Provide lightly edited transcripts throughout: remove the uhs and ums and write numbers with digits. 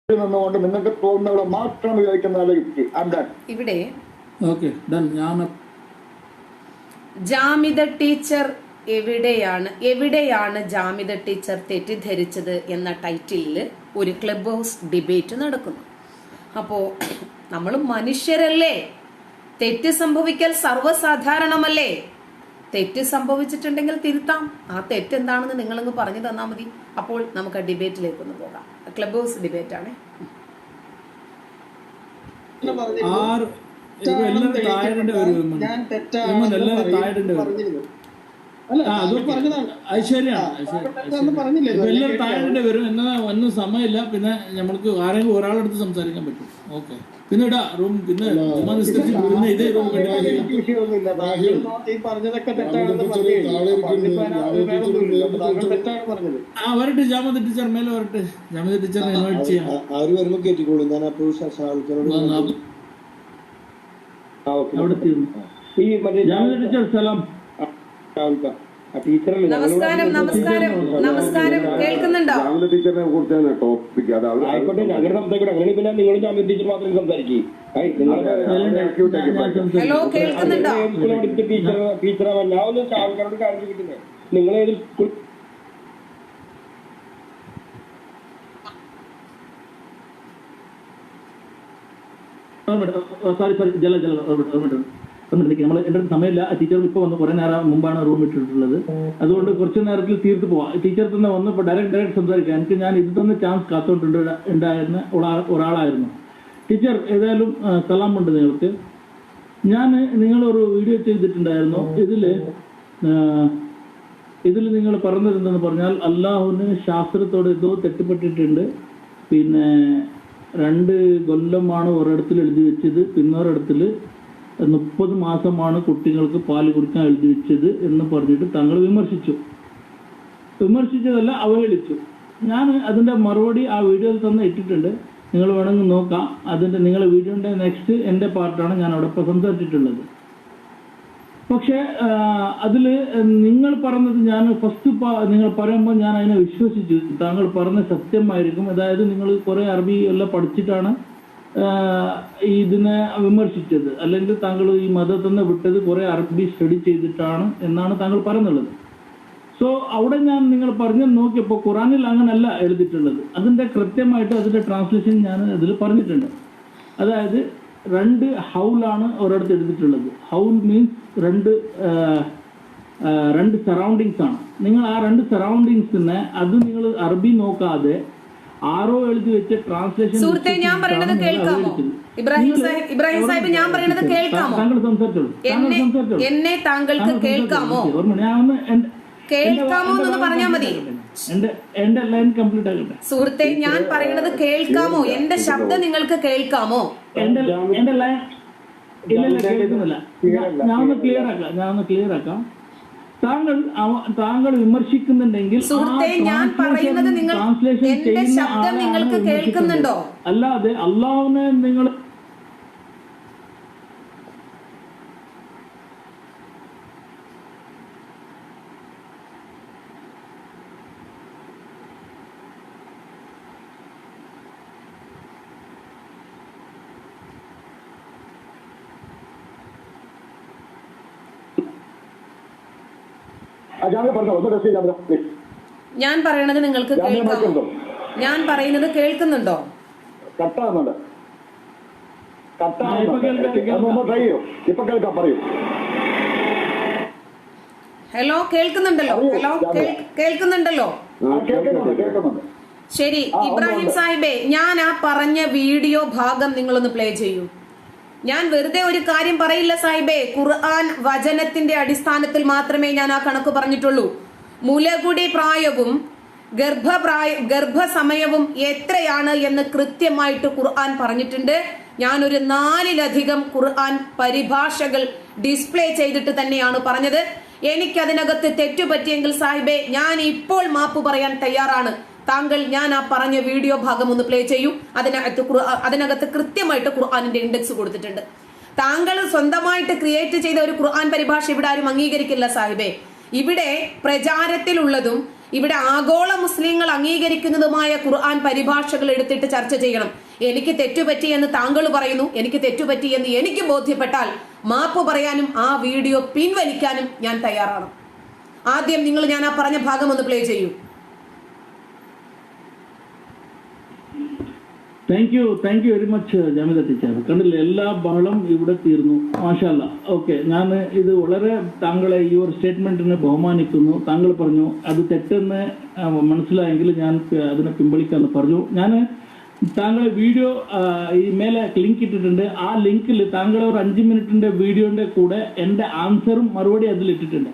നിന്നുകൊണ്ട് നിങ്ങൾക്ക് തോന്നുന്നവിടെ മാത്രം ഉപയോഗിക്കുന്ന വ്യക്തി. ഇവിടെ ജാമിദ ടീച്ചർ എവിടെയാണ് ജാമിദ ടീച്ചർ തെറ്റിദ്ധരിച്ചത് എന്ന ടൈറ്റിലിൽ ഒരു ക്ലബ് ഹൗസ് ഡിബേറ്റ് നടക്കുന്നു. അപ്പോ നമ്മൾ മനുഷ്യരല്ലേ, തെറ്റ് സംഭവിക്കൽ സർവ്വസാധാരണമല്ലേ. തെറ്റ് സംഭവിച്ചിട്ടുണ്ടെങ്കിൽ തിരുത്താം. ആ തെറ്റ് എന്താണെന്ന് നിങ്ങളങ്ങ് പറഞ്ഞു തന്നാൽ മതി. അപ്പോൾ നമുക്ക് ആ ഡിബേറ്റിലേക്ക് ഒന്ന് പോകാം. ക്ലബ് ഹൗസ് ഡിബേറ്റ് ആണ്. ഒന്നും സമയമില്ല. പിന്നെ നമ്മൾക്ക് ആരെങ്കിലും ഒരാളെടുത്ത് സംസാരിക്കാൻ പറ്റും. ഓക്കെ, പിന്നെ ഇടാ റൂം. പിന്നെ ഇതേ റൂം വരട്ടെ. ജാമദ ടീച്ചർ മേലെ വരട്ടെ. ജാമദ ടീച്ചറിനെ ഇൻവൈറ്റ് ചെയ്യാം. ജാമദ ടീച്ചർ സലാം. നമസ്കാരം. നമസ്കാരം. നമസ്കാരം. കേൾക്കുന്നുണ്ടോ? ടീച്ചറിനെ കുറിച്ചാണ് ടോപ്പിക്. ആയിക്കോട്ടെ, അങ്ങനെ സംസാരിക്കട്ടെ. അങ്ങനെ പിന്നെ നിങ്ങൾ ജാമ്യ ടീച്ചർ മാത്രം സംസാരിക്കും. ഹലോ, കേൾക്കുന്നുണ്ടോ? ടീച്ചറാവല്ല ഒന്ന് ആൾക്കാരോട് കാര്യം കിട്ടുന്നത്. നിങ്ങൾ ഏത് നമ്മൾ എൻ്റെ അടുത്ത് സമയമില്ല. ടീച്ചർ ഇപ്പോൾ വന്ന് കുറെ നേരം മുമ്പാണ് റൂം ഇട്ടിട്ടുള്ളത്. അതുകൊണ്ട് കുറച്ച് നേരത്തിൽ തീർത്ത് പോവാം. ടീച്ചർ തന്നെ വന്ന് ഇപ്പോൾ ഡയറക്റ്റ് സംസാരിക്കാം. എനിക്ക് ഞാൻ ഇത് തന്നെ ചാൻസ് ഉണ്ടായിരുന്ന ഒരാളായിരുന്നു. ടീച്ചർ ഏതായാലും സലാമുണ്ട് നിങ്ങൾക്ക്. ഞാൻ നിങ്ങളൊരു വീഡിയോ ചെയ്തിട്ടുണ്ടായിരുന്നു. ഇതിൽ നിങ്ങൾ പറഞ്ഞിരുന്നെന്ന് പറഞ്ഞാൽ അള്ളാഹുവിന് ശാസ്ത്രത്തോട് എന്തോ തെറ്റുപെട്ടിട്ടുണ്ട്. പിന്നെ 2 കൊല്ലമാണ് ഒരിടത്തിൽ എഴുതി വെച്ചത്, പിന്നൊരിടത്തിൽ 30 മാസമാണ് കുട്ടികൾക്ക് പാല് കുടിക്കാൻ എഴുതി വെച്ചത് എന്ന് പറഞ്ഞിട്ട് താങ്കൾ വിമർശിച്ചതല്ല, അവഹേളിച്ചു. ഞാൻ അതിന്റെ മറുപടി ആ വീഡിയോയിൽ തന്നെ ഇട്ടിട്ടുണ്ട്. നിങ്ങൾ വേണമെങ്കിൽ നോക്കാം. അതിന്റെ നിങ്ങളുടെ വീഡിയോന്റെ നെക്സ്റ്റ് എൻ്റെ പാർട്ടാണ് ഞാൻ അവിടെ ഇപ്പോൾ സംസാരിച്ചിട്ടുള്ളത്. പക്ഷെ അതിൽ നിങ്ങൾ പറഞ്ഞത് ഞാൻ ഫസ്റ്റ് നിങ്ങൾ പറയുമ്പോൾ ഞാൻ അതിനെ വിശ്വസിച്ചു. താങ്കൾ പറഞ്ഞ സത്യമായിരിക്കും. അതായത് നിങ്ങൾ കുറെ അറബി എല്ലാം പഠിച്ചിട്ടാണ് ഇതിനെ വിമർശിച്ചത്, അല്ലെങ്കിൽ താങ്കൾ ഈ മതത്തിൽ നിന്ന് വിട്ടത് കുറെ അറബി സ്റ്റഡി ചെയ്തിട്ടാണ് എന്നാണ് താങ്കൾ പറയുന്നുള്ളത്. സോ അവിടെ ഞാൻ നിങ്ങൾ പറഞ്ഞു നോക്കിയപ്പോൾ ഖുറാനിൽ അങ്ങനല്ല എഴുതിയിട്ടുള്ളത്. അതിന്റെ കൃത്യമായിട്ട് അതിന്റെ ട്രാൻസ്ലേഷൻ ഞാൻ അതിൽ പറഞ്ഞിട്ടുണ്ട്. അതായത് 2 ഹൗലാണ് ഒരിടത്ത് എഴുതിയിട്ടുള്ളത്. ഹൗൽ മീൻസ് 2 സറൗണ്ടിങ്സ് ആണ്. നിങ്ങൾ ആ 2 സറൗണ്ടിങ്സിനെ അത് നിങ്ങൾ അറബി നോക്കാതെ ആരോ എഴുതി വെച്ച ട്രാൻസ്ലേഷൻ. സുഹൃത്തെ, ഞാൻ പറയുന്നത് കേൾക്കാമോ? ഇബ്രാഹിം സാഹിബ്, ഞാൻ പറയുന്നത് കേൾക്കാമോ? താങ്കൾ സംസാരിച്ചോളൂ. എന്നെ താങ്കൾക്ക് കേൾക്കാമോ? കേൾക്കാമോ എന്ന് പറഞ്ഞാൽ മതി. എന്റെ ലൈൻ കംപ്ലീറ്റ് ആകട്ടെ. സുഹൃത്തെ, ഞാൻ പറയുന്നത് കേൾക്കാമോ? എന്റെ ശബ്ദം നിങ്ങൾക്ക് കേൾക്കാമോ? എന്റെ ലൈൻ ഇല്ല, കേൾക്കുന്നില്ല. ഞാനൊന്ന് ക്ലിയർ ആക്കാം. താങ്കൾ വിമർശിക്കുന്നുണ്ടെങ്കിൽ സുഹൃത്തെ, ഞാൻ പറയുന്നത് എന്റെ ശബ്ദം നിങ്ങൾക്ക് കേൾക്കുന്നുണ്ടോ? അല്ലാതെ അള്ളാഹുവിനെ നിങ്ങൾ ഞാൻ പറയുന്നത് നിങ്ങൾക്ക് കേൾക്കാമോ? ഞാൻ പറയുന്നത് കേൾക്കുന്നുണ്ടോ? ഹലോ, കേൾക്കുന്നുണ്ടല്ലോ? ഹലോ, കേൾക്കുന്നുണ്ടല്ലോ? ശരി, ഇബ്രാഹിം സാഹിബേ, ഞാൻ ആ പറഞ്ഞ വീഡിയോ ഭാഗം നിങ്ങളൊന്ന് പ്ലേ ചെയ്യൂ. ഞാൻ വെറുതെ ഒരു കാര്യം പറയില്ല സാഹിബേ. ഖുർആൻ വചനത്തിന്റെ അടിസ്ഥാനത്തിൽ മാത്രമേ ഞാൻ ആ കണക്ക് പറഞ്ഞിട്ടുള്ളൂ. മുലകുടി പ്രായവും ഗർഭസമയവും എത്രയാണ് എന്ന് കൃത്യമായിട്ട് ഖുർആൻ പറഞ്ഞിട്ടുണ്ട്. ഞാനൊരു 4-ലധികം ഖുർആൻ പരിഭാഷകൾ ഡിസ്പ്ലേ ചെയ്തിട്ട് തന്നെയാണ് പറഞ്ഞത്. എനിക്കതിനകത്ത് തെറ്റുപറ്റിയെങ്കിൽ സാഹിബേ, ഞാൻ ഇപ്പോൾ മാപ്പ് പറയാൻ തയ്യാറാണ്. താങ്കൾ ഞാൻ ആ പറഞ്ഞ വീഡിയോ ഭാഗം ഒന്ന് പ്ലേ ചെയ്യൂ. അതിനകത്ത് കൃത്യമായിട്ട് ഖുർആനിന്റെ ഇൻഡെക്സ് കൊടുത്തിട്ടുണ്ട്. താങ്കൾ സ്വന്തമായിട്ട് ക്രിയേറ്റ് ചെയ്ത ഒരു ഖുർആൻ പരിഭാഷ ഇവിടെ ആരും അംഗീകരിക്കില്ല സാഹിബേ. ഇവിടെ പ്രചാരത്തിലുള്ളതും ഇവിടെ ആഗോള മുസ്ലിങ്ങൾ അംഗീകരിക്കുന്നതുമായ ഖുർആൻ പരിഭാഷകൾ എടുത്തിട്ട് ചർച്ച ചെയ്യണം. എനിക്ക് തെറ്റുപറ്റി എന്ന് താങ്കൾ പറയുന്നു, എനിക്ക് തെറ്റുപറ്റി എന്ന് എനിക്ക് ബോധ്യപ്പെട്ടാൽ മാപ്പ് പറയാനും ആ വീഡിയോ പിൻവലിക്കാനും ഞാൻ തയ്യാറാണ്. ആദ്യം ഞാൻ ആ പറഞ്ഞ ഭാഗം ഒന്ന് പ്ലേ ചെയ്യൂ. Thank you very much Jamida teacher. കണ്ടില്ലേ, എല്ലാ ബഹളം ഇവിടെ തീർന്നു. മാഷാ അല്ലാ. ഓക്കെ, ഞാൻ ഇത് വളരെ താങ്കളെ ഈ ഒരു സ്റ്റേറ്റ്മെന്റിനെ ബഹുമാനിക്കുന്നു. താങ്കൾ പറഞ്ഞു അത് തെറ്റെന്ന് മനസ്സിലായെങ്കിൽ ഞാൻ അതിനെ പിൻവലിക്കാന്ന് പറഞ്ഞു. ഞാൻ താങ്കളെ വീഡിയോ ഈ മേലെ ലിങ്ക് ഇട്ടിട്ടുണ്ട്. ആ ലിങ്കിൽ താങ്കളെ ഒരു 5 മിനിറ്റിന്റെ വീഡിയോന്റെ കൂടെ എന്റെ ആൻസറും മറുപടി അതിൽ ഇട്ടിട്ടുണ്ട്.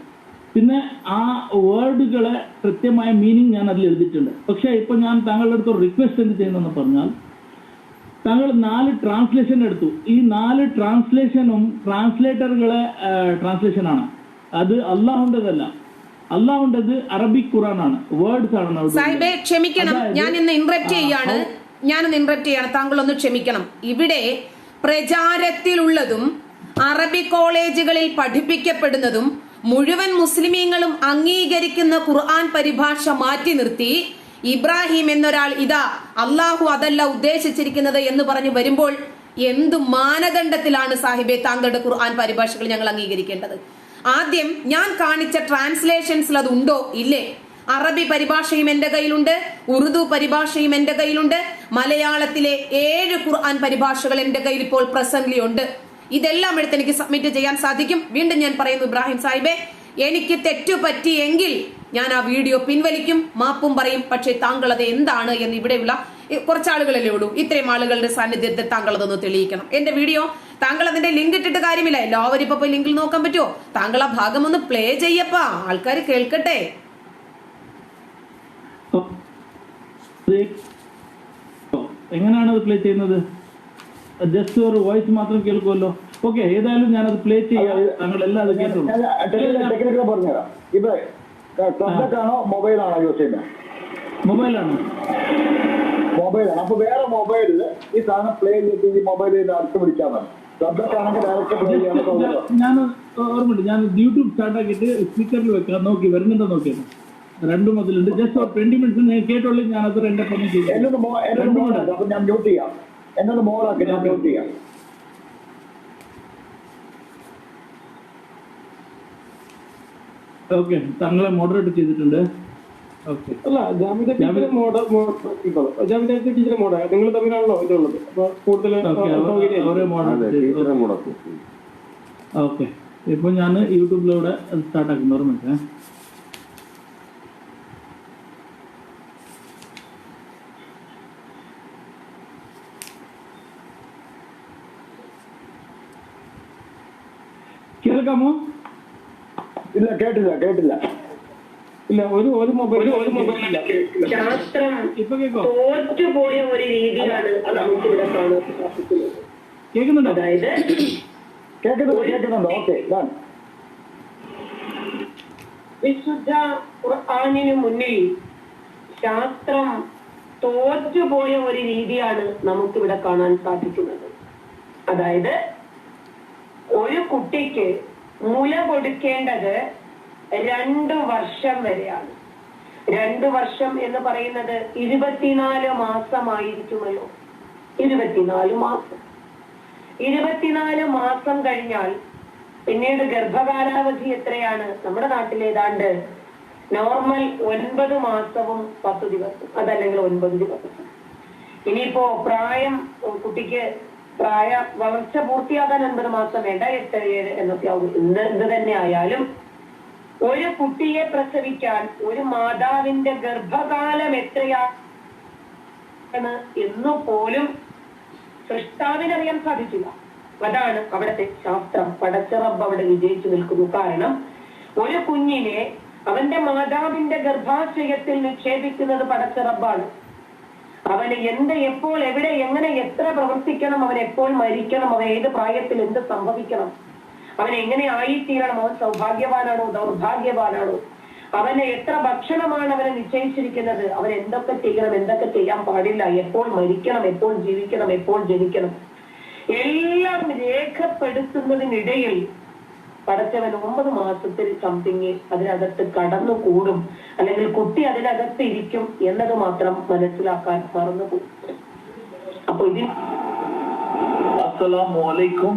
പിന്നെ ആ വേർഡുകളെ കൃത്യമായ മീനിങ് ഞാൻ അതിൽ എഴുതിയിട്ടുണ്ട്. പക്ഷെ ഇപ്പൊ ഞാൻ താങ്കളുടെ അടുത്ത് ഒരു റിക്വസ്റ്റ് എന്ത് ചെയ്യുന്നതെന്ന് പറഞ്ഞാൽ, താങ്കൾ 4 ട്രാൻസ്ലേഷൻ എടുത്തു. ഈ 4 ട്രാൻസ്ലേഷനും ട്രാൻസ്ലേറ്ററുകളെ ട്രാൻസ്ലേഷനാണ്. അത് അള്ളാഹുണ്ടതല്ല. അള്ളാഹുണ്ടത് അറബിക് ഖുറാനാണ്, വേർഡ്സ് ആണ്. സാഹിബേ ക്ഷമിക്കണം, ഞാൻ ഇന്ന് ഇൻറപ്റ്റ് ചെയ്യാണ്. താങ്കൾ ഒന്ന് ക്ഷമിക്കണം. ഇവിടെ പ്രചാരത്തിലുള്ളതും അറബി കോളേജുകളിൽ പഠിപ്പിക്കപ്പെടുന്നതും മുഴുവൻ മുസ്ലിമീങ്ങളും അംഗീകരിക്കുന്ന ഖുർആൻ പരിഭാഷ മാറ്റി നിർത്തി ഇബ്രാഹിം എന്നൊരാൾ ഇതാ അള്ളാഹു അതല്ല ഉദ്ദേശിച്ചിരിക്കുന്നത് എന്ന് പറഞ്ഞു വരുമ്പോൾ എന്തു മാനദണ്ഡത്തിലാണ് സാഹിബെ താങ്കളുടെ ഖുർആൻ പരിഭാഷകൾ ഞങ്ങൾ അംഗീകരിക്കേണ്ടത്? ആദ്യം ഞാൻ കാണിച്ച ട്രാൻസ്ലേഷൻസിൽ അത് ഉണ്ടോ ഇല്ലേ? അറബി പരിഭാഷയും എന്റെ കയ്യിലുണ്ട്, ഉറുദു പരിഭാഷയും എന്റെ കയ്യിലുണ്ട്, മലയാളത്തിലെ 7 ഖുർആൻ പരിഭാഷകൾ എന്റെ കയ്യിൽ ഇപ്പോൾ പ്രസന്റ്ലി ഉണ്ട്. ഇതെല്ലാം എടുത്ത് എനിക്ക് സബ്മിറ്റ് ചെയ്യാൻ സാധിക്കും. വീണ്ടും ഞാൻ പറയുന്നു ഇബ്രാഹിം സാഹിബെ, എനിക്ക് തെറ്റുപറ്റിയെങ്കിൽ ഞാൻ ആ വീഡിയോ പിൻവലിക്കും, മാപ്പും പറയും. പക്ഷേ താങ്കൾ അത് എന്താണ് എന്ന് ഇവിടെയുള്ള കുറച്ചാളുകളല്ലേ ഉള്ളൂ, ഇത്രയും ആളുകളുടെ സാന്നിധ്യത്തിൽ താങ്കൾ അതൊന്ന് തെളിയിക്കണം. എന്റെ വീഡിയോ താങ്കൾ അതിന്റെ ലിങ്ക് ഇട്ടിട്ട് കാര്യമില്ല, എല്ലാവരും ഇപ്പൊ പോയി ലിങ്കിൽ നോക്കാൻ പറ്റുമോ? താങ്കൾ ആ ഭാഗം ഒന്ന് പ്ലേ ചെയ്യപ്പാ, ആൾക്കാർ കേൾക്കട്ടെ. എങ്ങനെയാണ് അത് പ്ലേ ചെയ്യുന്നത്? ജസ്റ്റ് ഒരു വോയിസ് മാത്രം കേൾക്കുമല്ലോ. ഓക്കെ, ഏതായാലും ഞാനത് പ്ലേ ചെയ്യാം. താങ്കൾ എല്ലാം അത് കേട്ടോളൂ. ടെക്നിക്കൽ പറഞ്ഞുതരാം. ഇപ്പൊ ടാബ്ലറ്റാണോ മൊബൈലാണോ യൂസ് ചെയ്യുന്നത്? മൊബൈലാണ്. അപ്പൊ വേറെ മൊബൈലില് ഈ സാധനം പ്ലേ ചെയ്തിട്ട് ഈ മൊബൈലിൽ അടുത്ത് പിടിച്ചാൽ മതി. ടാബ്ലറ്റ് ആണെങ്കിൽ ഡയറക്റ്റ് പ്ലേ ചെയ്യാൻ. ഞാൻ ഓർമ്മയുണ്ട്, ഞാൻ യൂട്യൂബ് സ്റ്റാർട്ട് ആക്കിയിട്ട് സ്പീക്കറിൽ വെക്കാം, നോക്കി വരുന്നുണ്ടോ നോക്കിയത്. 2 മുതലുണ്ട്. ജസ്റ്റ് 20 മിനിറ്റ്സ് കേട്ടോളൂ. ഞാൻ അത് എന്റെ പണി ചെയ്യും. അപ്പൊ ഞാൻ മ്യൂട്ട് ചെയ്യാം. എന്നൊന്ന് മോളാക്കി ഞാൻ മ്യൂട്ട് ചെയ്യാം. ഓക്കെ, താങ്കളെ മോഡറേറ്റ് ചെയ്തിട്ടുണ്ട്. ഓക്കെ, അല്ല ജാമിദ ടീച്ചറെ മോഡ നിങ്ങൾ തമ്മിലാണല്ലോ ഇതുള്ളത്. അപ്പൊ കൂടുതൽ ഓക്കെ, ഇപ്പൊ ഞാൻ യൂട്യൂബിലൂടെ സ്റ്റാർട്ട് ആക്കുന്നു. ഒരു മിനിറ്റ്. കേൾക്കാമോ? ഇല്ല, കേട്ടില്ല. ഇല്ല, ഒരു മൊബൈൽ ശാസ്ത്രം ഇപ്പൊ കേൾക്കോ? തോറ്റുപോയ ഒരു രീതിയാണ് നമുക്ക് ഇവിടെ കാണാൻ സാധിക്കുന്നത്. കേൾക്കുന്നുണ്ടോ? അതായത് കേൾക്കുന്നുണ്ടോ? ഓക്കെ, വിശുദ്ധ ഖുർആനിന് മുന്നിൽ ശാസ്ത്രം തോറ്റുപോയ ഒരു രീതിയാണ് നമുക്കിവിടെ കാണാൻ സാധിക്കുന്നത്. അതായത് ഒരു കുട്ടിക്ക് മുല കൊടുക്കേണ്ടത് 2 വർഷം വരെയാണ്. 2 വർഷം എന്ന് പറയുന്നത് 24 മാസമായിരിക്കുമല്ലോ. 24 മാസം. 24 മാസം കഴിഞ്ഞാൽ പിന്നീട് ഗർഭകാലാവധി എത്രയാണ്? നമ്മുടെ നാട്ടിൽ ഏതാണ്ട് നോർമൽ 9 മാസവും 10 ദിവസം, അതല്ലെങ്കിൽ 9 ദിവസം. ഇനിയിപ്പോ കുട്ടിക്ക് വളർച്ച പൂർത്തിയാകാൻ 9 മാസം വേണ്ട, 8, 7 എന്നൊക്കെ ആവും. എന്ത് തന്നെ ആയാലും ഒരു കുട്ടിയെ പ്രസവിക്കാൻ ഒരു മാതാവിന്റെ ഗർഭകാലം എത്രയാണ് എന്ന് പോലും സൃഷ്ടാവിനറിയാൻ സാധിച്ചില്ല. അതാണ് അവിടുത്തെ ശാസ്ത്രം. പടച്ച റബ്ബ് അവിടെ വിജയിച്ചു നിൽക്കുന്നു. കാരണം ഒരു കുഞ്ഞിനെ അവന്റെ മാതാവിന്റെ ഗർഭാശയത്തിൽ നിക്ഷേപിക്കുന്നത് പടച്ച റബ്ബാണ്. അവന് എപ്പോൾ എവിടെ എങ്ങനെ എത്ര പ്രവർത്തിക്കണം, അവൻ എപ്പോൾ മരിക്കണം, അവൻ ഏത് പ്രായത്തിൽ എന്ത് സംഭവിക്കണം, അവൻ എങ്ങനെ ആയിത്തീരണം, അവൻ സൗഭാഗ്യവാനാണോ ദൗർഭാഗ്യവാനാണോ, അവന് എത്ര ഭക്ഷണമാണ് അവനെ നിശ്ചയിച്ചിരിക്കുന്നത്, അവൻ എന്തൊക്കെ ചെയ്യണം, എന്തൊക്കെ ചെയ്യാൻ പാടില്ല, എപ്പോൾ മരിക്കണം, എപ്പോൾ ജീവിക്കണം, എപ്പോൾ ജനിക്കണം, എല്ലാം രേഖപ്പെടുത്തുന്നതിനിടയിൽ പടച്ചവൻ 9 മാസത്തിൽ സംതിങ് അതിനകത്ത് കടന്നു കൂടും, അല്ലെങ്കിൽ കുട്ടി അതിനകത്ത് ഇരിക്കും എന്നത് മാത്രം മനസ്സിലാക്കാൻ മറന്നുപോയി. അപ്പൊ ഇതിൽ അസ്സലാമു അലൈക്കും.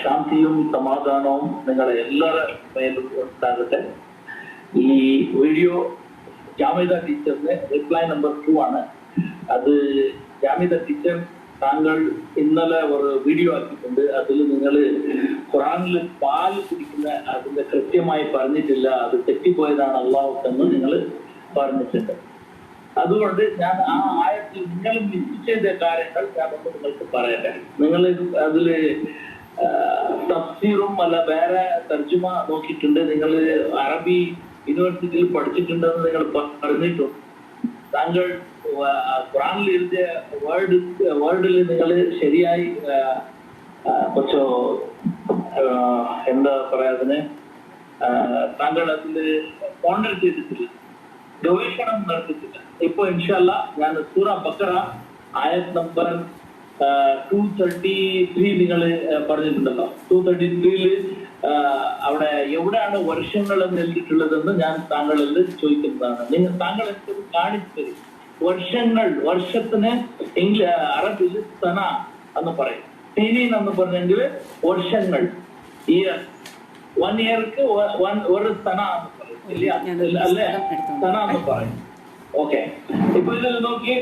ശാന്തിയും സമാധാനവും നിങ്ങളെ എല്ലാവരുടെ മേലും ഉണ്ടാകട്ടെ. ഈ വീഡിയോ ജാമിദ ടീച്ചറിന് റിപ്ലൈ നമ്പർ 2 ആണ്. അത് ജാമിദ ടീച്ചർ താങ്കൾ ഇന്നലെ ഒരു വീഡിയോ ആക്കിയിട്ടുണ്ട്. അതിൽ നിങ്ങൾ ഖുറാനിൽ പാൽ കുടിക്കുന്ന അതിന്റെ കൃത്യമായി പറഞ്ഞിട്ടില്ല, അത് തെറ്റിപ്പോയതാണ് അള്ളാഹു എന്ന് നിങ്ങൾ പറഞ്ഞിട്ടുണ്ട്. അതുകൊണ്ട് ഞാൻ ആ ആയത്തിൽ നിങ്ങൾ മിസ് ചെയ്ത കാര്യങ്ങൾ ഞാനൊന്ന് നിങ്ങൾക്ക് പറയട്ടെ. നിങ്ങൾ അതില് തഫ്സീറും അല്ല വേറെ തർജുമ നോക്കിയിട്ടുണ്ട്, നിങ്ങൾ അറബി യൂണിവേഴ്സിറ്റിയിൽ പഠിച്ചിട്ടുണ്ടെന്ന് നിങ്ങൾ പറഞ്ഞിട്ടുണ്ട്. താങ്കൾ ഖുറാനിൽ എഴുതിയ വേർഡിൽ നിങ്ങൾ ശരിയായി കുറച്ച് എന്താ പറയാതിന് താങ്കൾ അതിൽ കോൺട്രാക്ട് ചെയ്തിട്ടില്ല, ഗവേഷണം നടത്തിയിട്ടില്ല. ഇപ്പൊ ഇൻഷാല്ല ഞാൻ സൂറ ബഖറ ആയത്ത് നമ്പർ 233 നിങ്ങൾ പറഞ്ഞിട്ടുണ്ടല്ലോ. 233 അവിടെ എവിടെയാണ് വർഷങ്ങൾ എന്ന് എഴുതിയിട്ടുള്ളതെന്ന് ഞാൻ താങ്കളിൽ ചോദിക്കുന്നതാണ്. താങ്കൾ എനിക്ക് കാണിച്ചു തരും. വർഷങ്ങൾ, വർഷത്തിന് അറബിൽ സന എന്ന് പറയും. സീനീൻ എന്ന് പറഞ്ഞെങ്കിൽ വർഷങ്ങൾ, ഇയർ. 1 ഇയർക്ക് ഒരു സന എന്ന് പറയും, ഇല്ല അല്ലേ? സന എന്ന് പറയും. ഓക്കെ, ഇപ്പൊ ഇതിൽ നോക്കി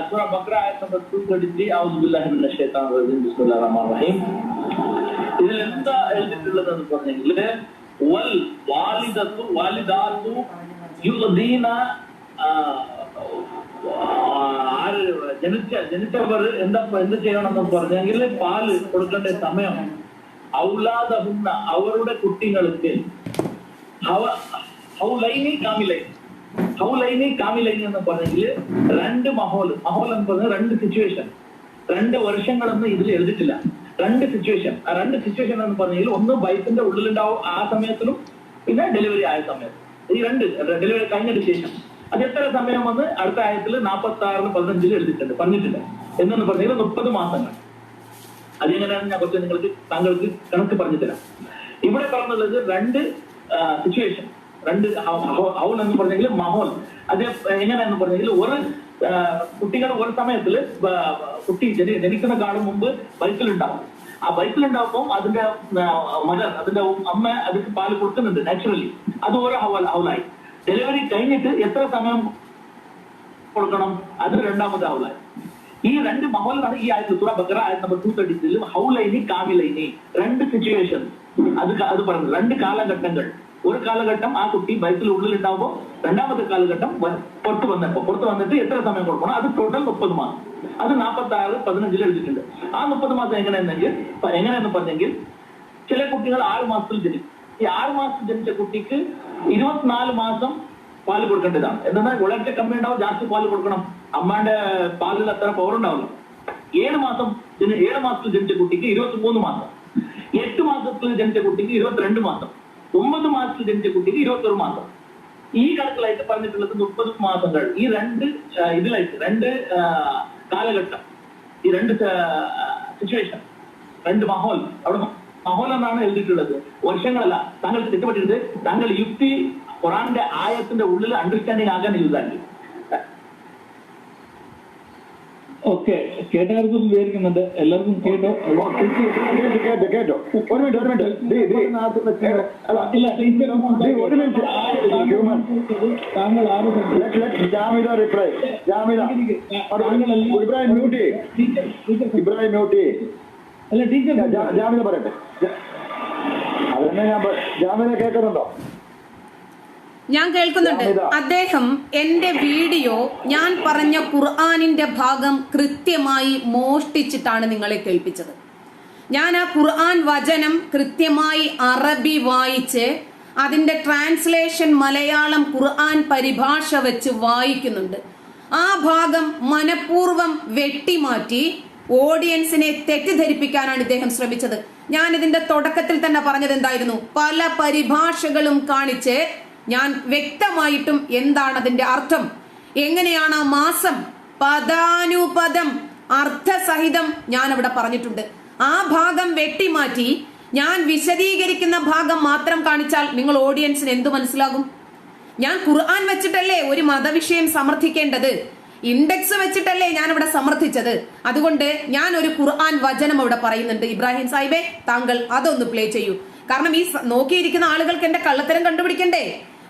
സൂറ ബഖറ ആയത്ത് നമ്പർ 233 ഔദു ബില്ലാഹി മിനശ് ശൈത്താനിർ റജീം ബിസ്മില്ലാഹിർ റഹ്മാനിർ റഹീം. ഇതിൽ എന്താ എഴുതിയിട്ടുള്ളത് എന്ന് പറഞ്ഞെങ്കിൽ വൽ വാലിദത്തു വാലിദാത്തു യുദീന, ജനിച്ചവർ എന്ത് ചെയ്യണം എന്ന് പറഞ്ഞെങ്കിൽ പാല് കൊടുക്കേണ്ട സമയം ഔലാദഹുന്ന, അവരുടെ കുട്ടികൾക്ക് ഹൗലൈനി കാമിലൈൻ. ഹൗലൈനി കാമിലൈനി എന്ന് പറഞ്ഞെങ്കിൽ 2 മഹോൽ എന്ന് പറഞ്ഞ 2 സിറ്റുവേഷൻ, 2 വർഷങ്ങളൊന്നും ഇതിൽ എഴുതിയിട്ടില്ല. 2 സിറ്റുവേഷൻ. ആ 2 സിറ്റുവേഷൻ എന്ന് പറഞ്ഞെങ്കിൽ ഒന്ന് വൈഫിന്റെ ഉള്ളിലുണ്ടാവും ആ സമയത്തിലും, പിന്നെ ഡെലിവറി ആയ സമയത്ത്. ഈ 2 ഡെലിവറി കഴിഞ്ഞതിന് ശേഷം അത് എത്ര സമയം വന്ന് അടുത്ത ആയത്തിൽ 46-15 എഴുതിയിട്ടുണ്ട്, പറഞ്ഞിട്ടില്ല. എന്നു പറഞ്ഞെങ്കിൽ 30 മാസങ്ങൾ. അതെങ്ങനെയാണ് ഞാൻ കുറച്ച് നിങ്ങൾക്ക് താങ്കൾക്ക് കണക്ക് പറഞ്ഞിട്ടില്ല. ഇവിടെ പറഞ്ഞുള്ളത് 2 സിറ്റുവേഷൻ, 2 ഹൗൽ എന്ന് പറഞ്ഞെങ്കിൽ മഹോൽ. അത് എങ്ങനെയാന്ന് പറഞ്ഞെങ്കിൽ ഒരു കുട്ടികൾ ഒരു സമയത്തില് കുട്ടി ജനിക്കുന്ന കാലം മുമ്പ് വയറ്റിലുണ്ടാവും. ആ വയറ്റിലുണ്ടാവുമ്പോൾ അതിന്റെ മദർ, അതിന്റെ അമ്മ അതിന് പാല് കൊടുക്കുന്നുണ്ട് നാച്ചുറലി. അത് ഒരു ഹൗലായി. ഡെലിവറി കഴിഞ്ഞിട്ട് എത്ര സമയം കൊടുക്കണം, അത് 2ാമത് ഹൗലായി. ഈ 2 മഹോലാണ് ഈ ആയത്ത് സൂറ ബഖറ ആയത്ത് നമ്പർ 233 ഹൗലൈനി കാമിലൈനി. 2 സിറ്റുവേഷൻ അത് പറഞ്ഞു, 2 കാലഘട്ടങ്ങൾ. ഒരു കാലഘട്ടം ആ കുട്ടി വയറ്റിൽ ഉള്ളിലുണ്ടാവുമ്പോൾ, 2ാമത്തെ കാലഘട്ടം പുറത്ത് വന്നിട്ട് എത്ര സമയം കൊടുക്കണം, അത് ടോട്ടൽ 30 മാസം. അത് 46-15 എഴുതിയിട്ടുണ്ട്. ആ 30 മാസം എങ്ങനെയെന്ന് പറഞ്ഞെങ്കിൽ ചില കുട്ടികൾ 6 മാസത്തിൽ ജനിക്കും. ഈ 6 മാസത്തിൽ ജനിച്ച കുട്ടിക്ക് 24 മാസം പാല് കൊടുക്കേണ്ടതാണ്. എന്നാൽ വളരെ കമ്മി ഉണ്ടാവും, ജാസ്തി പാല് കൊടുക്കണം. അമ്മാന്റെ പാലിൽ അത്ര പവർ ഉണ്ടാവില്ല. 7 മാസത്തിൽ ജനിച്ച കുട്ടിക്ക് 23 മാസം, 8 മാസത്തിൽ ജനിച്ച കുട്ടിക്ക് 22 മാസം, 9 മാസത്തിൽ ജനിച്ച കുട്ടിക്ക് 21 മാസം. ഈ കണക്കിലായിട്ട് പറഞ്ഞിട്ടുള്ളത് 30 മാസങ്ങൾ. ഈ 2 ഇതിലായിട്ട് 2 കാലഘട്ടം, ഈ 2 സിറ്റുവേഷൻ, 2 മഹോൽ. അവിടെ മഹോൽ എന്നാണ് എഴുതിയിട്ടുള്ളത്, വർഷങ്ങളല്ല. താങ്കൾക്ക് തെറ്റുപറ്റിയിട്ട് താങ്കൾ യുക്തി ഖുറാന്റെ ആയത്തിന്റെ ഉള്ളിൽ അണ്ടർസ്റ്റാൻഡിങ് ആകാൻ യൂസാക്കി. ഓക്കെ, കേട്ടവർക്കും വിവരിക്കുന്നുണ്ട്, എല്ലാവർക്കും കേട്ടോ? കേട്ടോ. ഒരു മിനിറ്റ്. താങ്കൾ ജാമിദ റിപ്ലൈ. ഇബ്രാഹിം മ്യൂട്ടി. അല്ല ടീച്ചർ, ജാമിദ പറയട്ടെ. അതന്നെ ജാമിദ കേൾക്കുന്നുണ്ടോ? ഞാൻ കേൾക്കുന്നുണ്ട്. അദ്ദേഹം എന്റെ വീഡിയോ ഞാൻ പറഞ്ഞ ഖുർആനിന്റെ ഭാഗം കൃത്യമായി മോഷ്ടിച്ചിട്ടാണ് നിങ്ങളെ കേൾപ്പിച്ചത്. ഞാൻ ആ ഖുർആൻ വചനം കൃത്യമായി അറബി വായിച്ച് അതിന്റെ ട്രാൻസ്ലേഷൻ മലയാളം ഖുർആൻ പരിഭാഷ വെച്ച് വായിക്കുന്നുണ്ട്. ആ ഭാഗം മനഃപൂർവ്വം വെട്ടിമാറ്റി ഓഡിയൻസിനെ തെറ്റിദ്ധരിപ്പിക്കാനാണ് ഇദ്ദേഹം ശ്രമിച്ചത്. ഞാൻ ഇതിന്റെ തുടക്കത്തിൽ തന്നെ പറഞ്ഞത് എന്തായിരുന്നു? പല പരിഭാഷകളും കാണിച്ച് ഞാൻ വ്യക്തമായിട്ടും എന്താണ് അതിന്റെ അർത്ഥം, എങ്ങനെയാണ് ആ മാസം പദാനുപദം അർത്ഥസഹിതം ഞാൻ അവിടെ പറഞ്ഞിട്ടുണ്ട്. ആ ഭാഗം വെട്ടിമാറ്റി ഞാൻ വിശദീകരിക്കുന്ന ഭാഗം മാത്രം കാണിച്ചാൽ നിങ്ങൾ ഓഡിയൻസിന് എന്തു മനസ്സിലാകും? ഞാൻ ഖുർആൻ വെച്ചിട്ടല്ലേ ഒരു മതവിഷയം സമർത്ഥിക്കേണ്ടത്, ഇൻഡെക്സ് വെച്ചിട്ടല്ലേ ഞാൻ ഇവിടെ സമർത്ഥിച്ചത്. അതുകൊണ്ട് ഞാൻ ഒരു ഖുർആൻ വചനം അവിടെ പറയുന്നുണ്ട്. ഇബ്രാഹിം സാഹിബെ, താങ്കൾ അതൊന്ന് പ്ലേ ചെയ്യൂ. കാരണം ഈ നോക്കിയിരിക്കുന്ന ആളുകൾക്ക് എന്റെ കള്ളത്തരം കണ്ടുപിടിക്കണ്ടേ?